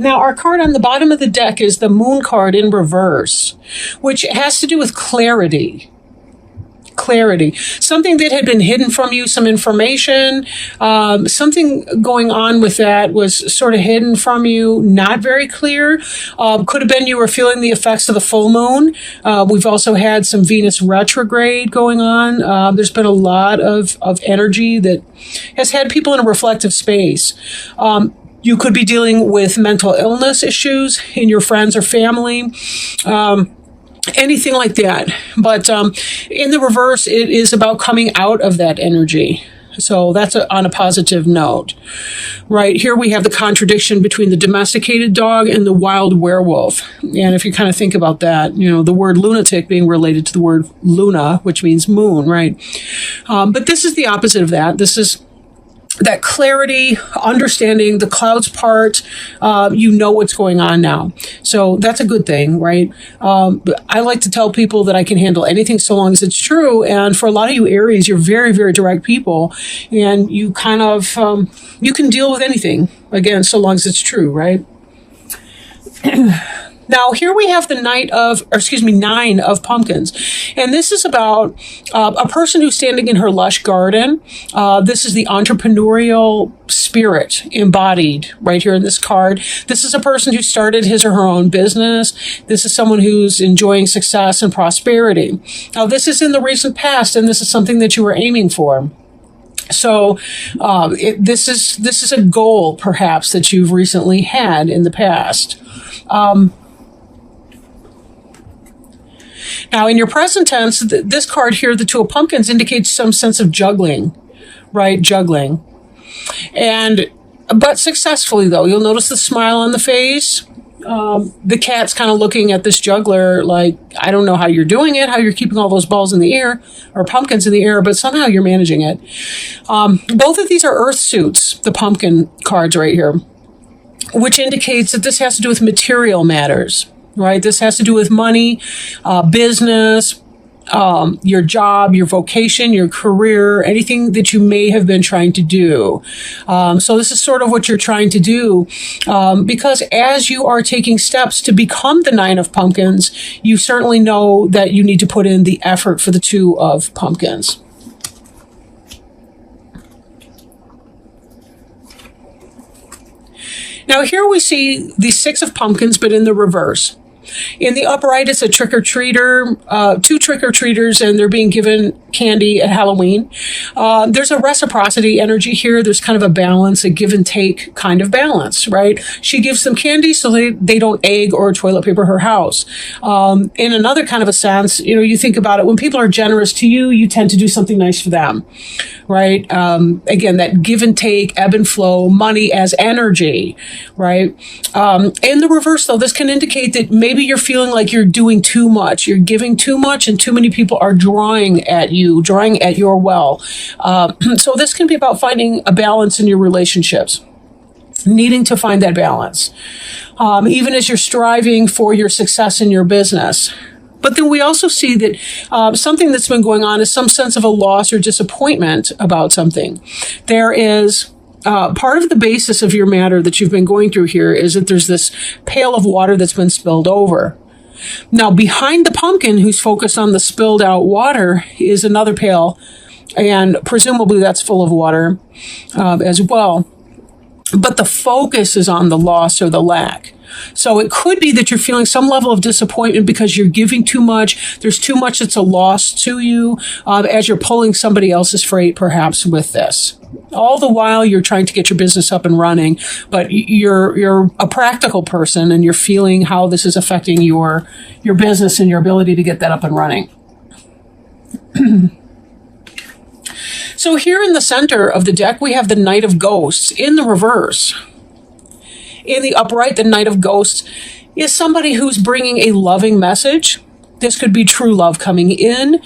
Now, our card on the bottom of the deck is the Moon card in reverse, which has to do with clarity. Clarity. Something that had been hidden from you, some information, something going on with that was sort of hidden from you, not very clear. Could have been you were feeling the effects of the full moon. We've also had some Venus retrograde going on. There's been a lot of energy that has had people in a reflective space. You could be dealing with mental illness issues in your friends or family. Anything like that. But in the reverse, it is about coming out of that energy. So that's on a positive note. Right here we have the contradiction between the domesticated dog and the wild werewolf. And if you kind of think about that, the word lunatic being related to the word luna, which means moon, right? But this is the opposite of that. This is that clarity, understanding the clouds part, what's going on now. So that's a good thing, right? I like to tell people that I can handle anything so long as it's true. And for a lot of you Aries, you're very, very direct people. And you kind of, you can deal with anything, again, so long as it's true, right? Now, here we have the Nine of Pumpkins. And this is about a person who's standing in her lush garden. This is the entrepreneurial spirit embodied right here in this card. This is a person who started his or her own business. This is someone who's enjoying success and prosperity. Now, this is in the recent past, and this is something that you were aiming for. So this is a goal, perhaps, that you've recently had in the past. Now, in your present tense, this card here, the Two of Pumpkins, indicates some sense of juggling, right? Juggling. But successfully, though. You'll notice the smile on the face. The cat's kind of looking at this juggler like, I don't know how you're doing it, how you're keeping all those balls in the air, or pumpkins in the air, but somehow you're managing it. Both of these are earth suits, the pumpkin cards right here, which indicates that this has to do with material matters. Right? This has to do with money, business, your job, your vocation, your career, anything that you may have been trying to do. So this is sort of what you're trying to do, because as you are taking steps to become the Nine of Pumpkins, you certainly know that you need to put in the effort for the Two of Pumpkins. Now here we see the Six of Pumpkins, but in the reverse. In the upright, it's a trick-or-treater, two trick-or-treaters, and they're being given candy at Halloween. There's a reciprocity energy here. There's kind of a balance, a give and take kind of balance, right? She gives them candy so they don't egg or toilet paper her house. In another kind of a sense, you think about it, when people are generous to you, you tend to do something nice for them, right? Again, that give and take, ebb and flow, money as energy, right? In the reverse, though, this can indicate that maybe you're feeling like you're doing too much, you're giving too much, and too many people are drawing at your well. So this can be about finding a balance in your relationships, needing to find that balance, even as you're striving for your success in your business. But then we also see that something that's been going on is some sense of a loss or disappointment about something. There is part of the basis of your matter that you've been going through here is that there's this pail of water that's been spilled over. Now, behind the pumpkin, who's focused on the spilled out water, is another pail, and presumably that's full of water as well. But the focus is on the loss or the lack. So it could be that you're feeling some level of disappointment because you're giving too much. There's too much that's a loss to you as you're pulling somebody else's freight, perhaps, with this. All the while you're trying to get your business up and running, but you're a practical person and you're feeling how this is affecting your business and your ability to get that up and running. So here in the center of the deck, we have the Knight of Ghosts in the reverse. In the upright, the Knight of Ghosts is somebody who's bringing a loving message. This could be true love coming in.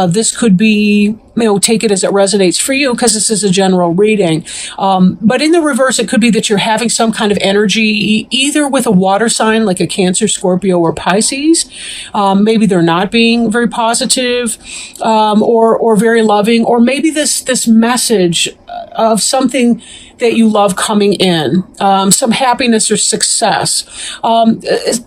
This could be, take it as it resonates for you because this is a general reading. But in the reverse, it could be that you're having some kind of energy, either with a water sign like a Cancer, Scorpio, or Pisces. Maybe they're not being very positive or very loving. Or maybe this message of something that you love coming in, some happiness or success.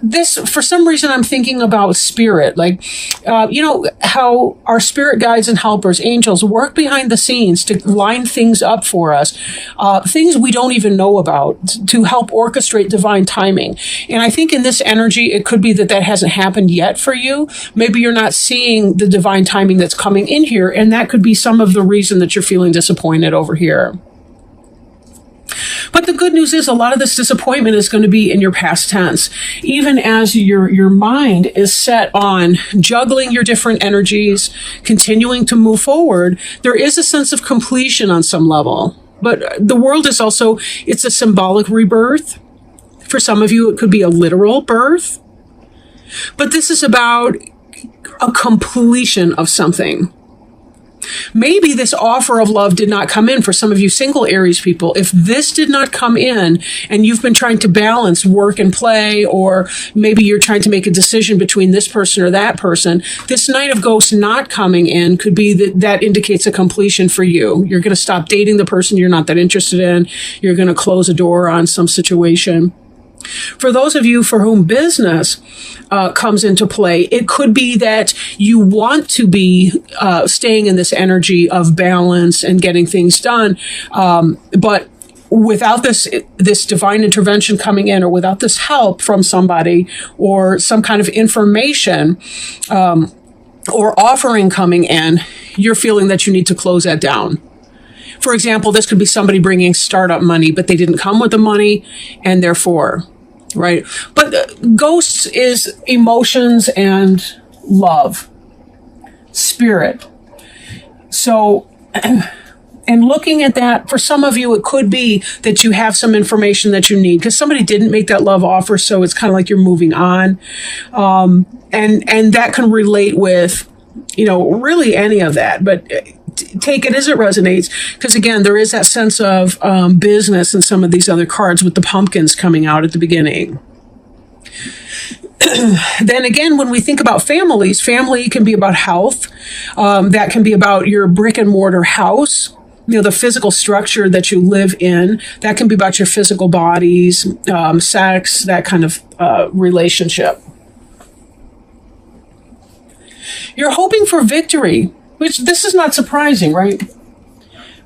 This, for some reason, I'm thinking about spirit, like, how our spirit guides and helpers, angels, work behind the scenes to line things up for us, things we don't even know about, to help orchestrate divine timing. And I think in this energy, it could be that hasn't happened yet for you. Maybe you're not seeing the divine timing that's coming in here, and that could be some of the reason that you're feeling disappointed over here. But the good news is a lot of this disappointment is going to be in your past tense. Even as your mind is set on juggling your different energies, continuing to move forward, there is a sense of completion on some level. But the world is also, it's a symbolic rebirth. For some of you, it could be a literal birth. But this is about a completion of something. Maybe this offer of love did not come in for some of you single Aries people. If this did not come in and you've been trying to balance work and play, or maybe you're trying to make a decision between this person or that person, this Knight of Ghosts not coming in could be that indicates a completion for you. You're going to stop dating the person you're not that interested in. You're going to close a door on some situation. For those of you for whom business comes into play, it could be that you want to be staying in this energy of balance and getting things done, but without this divine intervention coming in, or without this help from somebody, or some kind of information or offering coming in, you're feeling that you need to close that down. For example, this could be somebody bringing startup money, but they didn't come with the money, and therefore, right? But ghosts is emotions and love, spirit. So, and looking at that, for some of you, it could be that you have some information that you need because somebody didn't make that love offer, so it's kind of like you're moving on. And that can relate with, really any of that. But take it as it resonates, because again, there is that sense of business in some of these other cards with the pumpkins coming out at the beginning. Then again, when we think about families, family can be about health. That can be about your brick and mortar house, the physical structure that you live in. That can be about your physical bodies, sex, that kind of relationship. You're hoping for victory, which this is not surprising, right?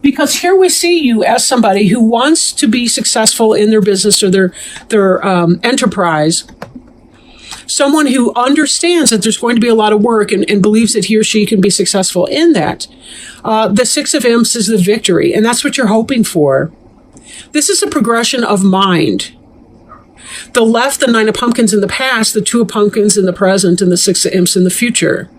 Because here we see you as somebody who wants to be successful in their business or their enterprise. Someone who understands that there's going to be a lot of work and believes that he or she can be successful in that. The Six of Imps is the victory, and that's what you're hoping for. This is a progression of mind. The left, the Nine of Pumpkins in the past, the Two of Pumpkins in the present, and the Six of Imps in the future.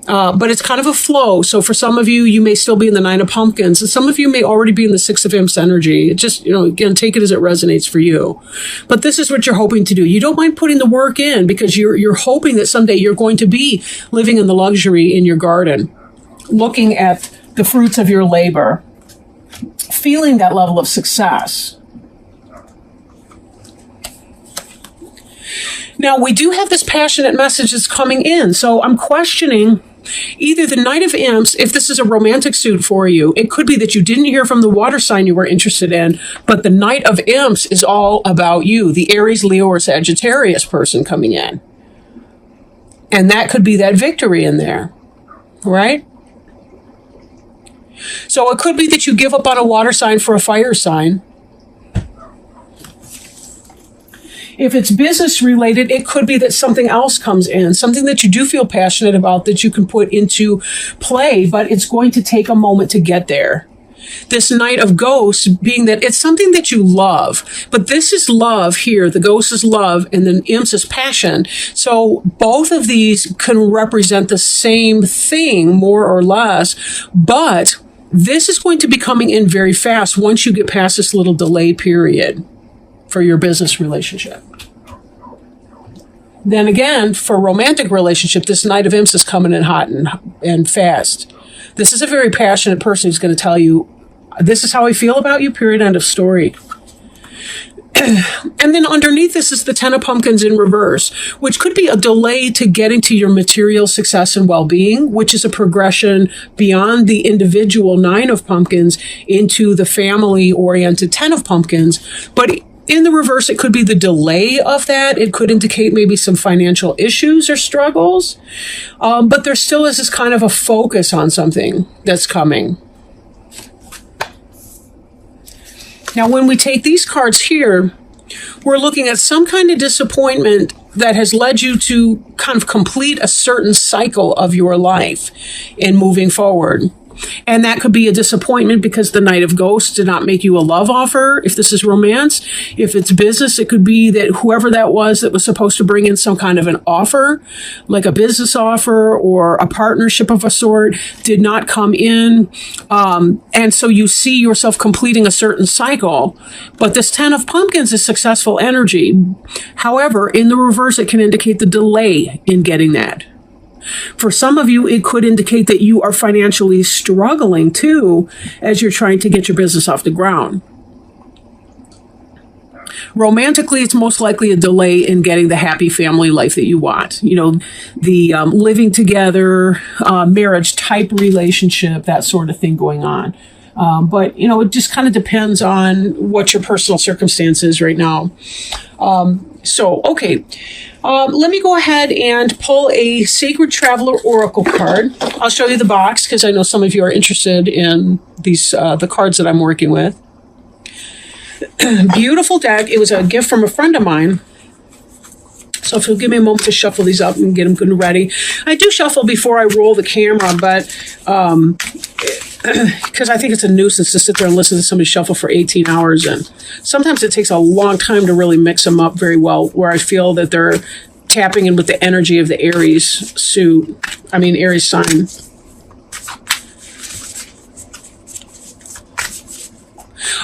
But it's kind of a flow. So for some of you, you may still be in the Nine of Pumpkins, and some of you may already be in the Six of Imps energy. It just, again, take it as it resonates for you. But this is what you're hoping to do. You don't mind putting the work in because you're hoping that someday you're going to be living in the luxury in your garden, looking at the fruits of your labor, feeling that level of success. Now, we do have this passionate message that's coming in. So I'm questioning either the Knight of Imps, if this is a romantic suit for you. It could be that you didn't hear from the water sign you were interested in, but the Knight of Imps is all about you, the Aries, Leo, or Sagittarius person coming in. And that could be that victory in there, right? So it could be that you give up on a water sign for a fire sign. If it's business related, it could be that something else comes in, something that you do feel passionate about that you can put into play, but it's going to take a moment to get there. This Knight of Ghosts being that it's something that you love, but this is love here. The Ghost is love and the Imps is passion. So both of these can represent the same thing, more or less, but this is going to be coming in very fast once you get past this little delay period for your business relationship. Then again, for romantic relationship, this Knight of Imps is coming in hot and fast. This is a very passionate person who's going to tell you, this is how I feel about you, period, end of story. And then underneath this is the Ten of Pumpkins in reverse, which could be a delay to getting to your material success and well-being, which is a progression beyond the individual Nine of Pumpkins into the family-oriented Ten of Pumpkins. But in the reverse, it could be the delay of that. It could indicate maybe some financial issues or struggles. But there still is this kind of a focus on something that's coming. Now, when we take these cards here, we're looking at some kind of disappointment that has led you to kind of complete a certain cycle of your life in moving forward. And that could be a disappointment because the Knight of Ghosts did not make you a love offer, if this is romance. If it's business, it could be that whoever that was supposed to bring in some kind of an offer, like a business offer or a partnership of a sort, did not come in. And so you see yourself completing a certain cycle. But this Ten of Pumpkins is successful energy. However, in the reverse, it can indicate the delay in getting that. For some of you, it could indicate that you are financially struggling too as you're trying to get your business off the ground. Romantically, it's most likely a delay in getting the happy family life that you want. You know, the living together, marriage type relationship, that sort of thing going on. But, you know, it just kind of depends on what your personal circumstance is right now. Okay. Let me go ahead and pull a Sacred Traveler Oracle card. I'll show you the box because I know some of you are interested in these the cards that I'm working with. Beautiful deck. It was a gift from a friend of mine. So if you'll give me a moment to shuffle these up and get them good and ready. I do shuffle before I roll the camera, but because I think it's a nuisance to sit there and listen to somebody shuffle for 18 hours. And sometimes it takes a long time to really mix them up very well, where I feel that they're tapping in with the energy of the Aries Aries sign.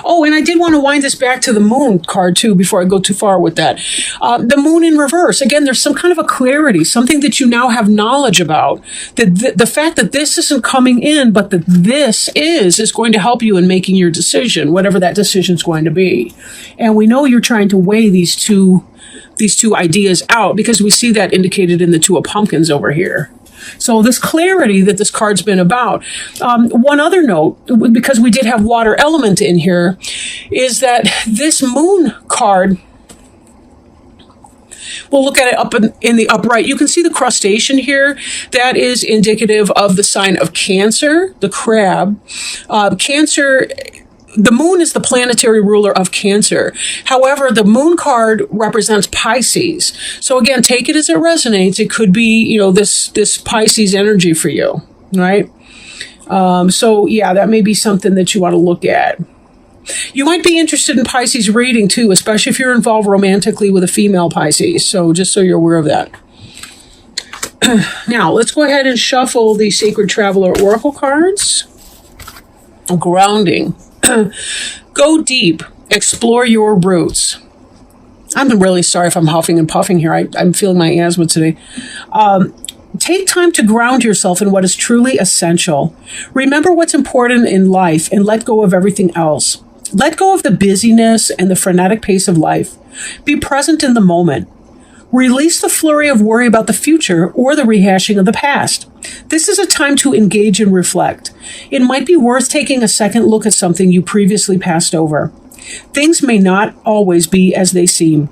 Oh, and I did want to wind this back to the moon card, too, before I go too far with that. The moon in reverse. Again, there's some kind of a clarity, something that you now have knowledge about. The fact that this isn't coming in, but that this is going to help you in making your decision, whatever that decision is going to be. And we know you're trying to weigh these two ideas out because we see that indicated in the Two of Pumpkins over here. So this clarity that this card's been about. One other note, because we did have water element in here, is that this moon card, we'll look at it up in the upright. You can see the crustacean here. That is indicative of the sign of Cancer, the crab. Cancer... The moon is the planetary ruler of Cancer. However, the moon card represents Pisces. So again, take it as it resonates. It could be, you know, this Pisces energy for you, right? So yeah, that may be something that you want to look at. You might be interested in Pisces reading too, especially if you're involved romantically with a female Pisces. So just so you're aware of that. Now, let's go ahead and shuffle the Sacred Traveler Oracle cards. Grounding. Go deep. Explore your roots. I'm really sorry if I'm huffing and puffing here. I'm feeling my asthma today. Take time to ground yourself in what is truly essential. Remember what's important in life and let go of everything else. Let go of the busyness and the frenetic pace of life. Be present in the moment. Release the flurry of worry about the future or the rehashing of the past. This is a time to engage and reflect. It might be worth taking a second look at something you previously passed over. Things may not always be as they seem.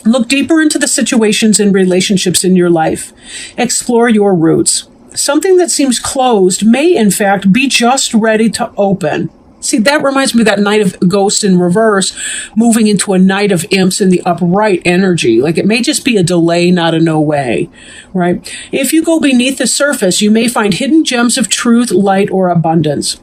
Look deeper into the situations and relationships in your life. Explore your roots. Something that seems closed may, in fact, be just ready to open. See, that reminds me of that Knight of Ghosts in reverse, moving into a Knight of Imps in the upright energy. Like it may just be a delay, not a no way, right? If you go beneath the surface, you may find hidden gems of truth, light, or abundance.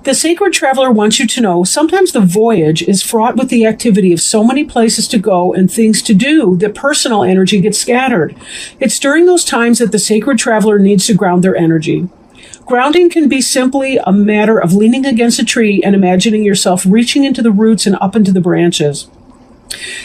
The Sacred Traveler wants you to know sometimes the voyage is fraught with the activity of so many places to go and things to do that personal energy gets scattered. It's during those times that the Sacred Traveler needs to ground their energy. Grounding can be simply a matter of leaning against a tree and imagining yourself reaching into the roots and up into the branches.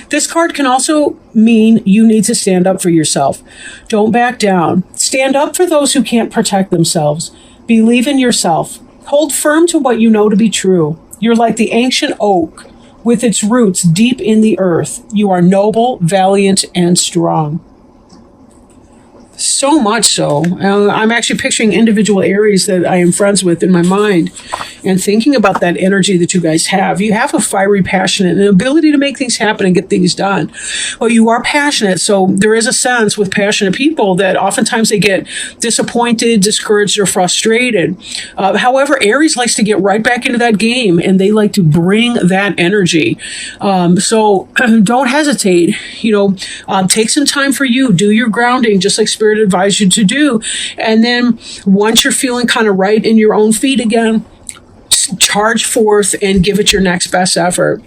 This card can also mean you need to stand up for yourself. Don't back down. Stand up for those who can't protect themselves. Believe in yourself. Hold firm to what you know to be true. You're like the ancient oak, with its roots deep in the earth. You are noble, valiant, and strong. So much so. I'm actually picturing individual Aries that I am friends with in my mind and thinking about that energy that you guys have. You have a fiery, passionate, and ability to make things happen and get things done. Well, you are passionate. So there is a sense with passionate people that oftentimes they get disappointed, discouraged, or frustrated. However, Aries likes to get right back into that game and they like to bring that energy. So don't hesitate. Take some time for you. Do your grounding, just like Spirit advised you to do. And then once you're feeling kind of right in your own feet again, charge forth and give it your next best effort.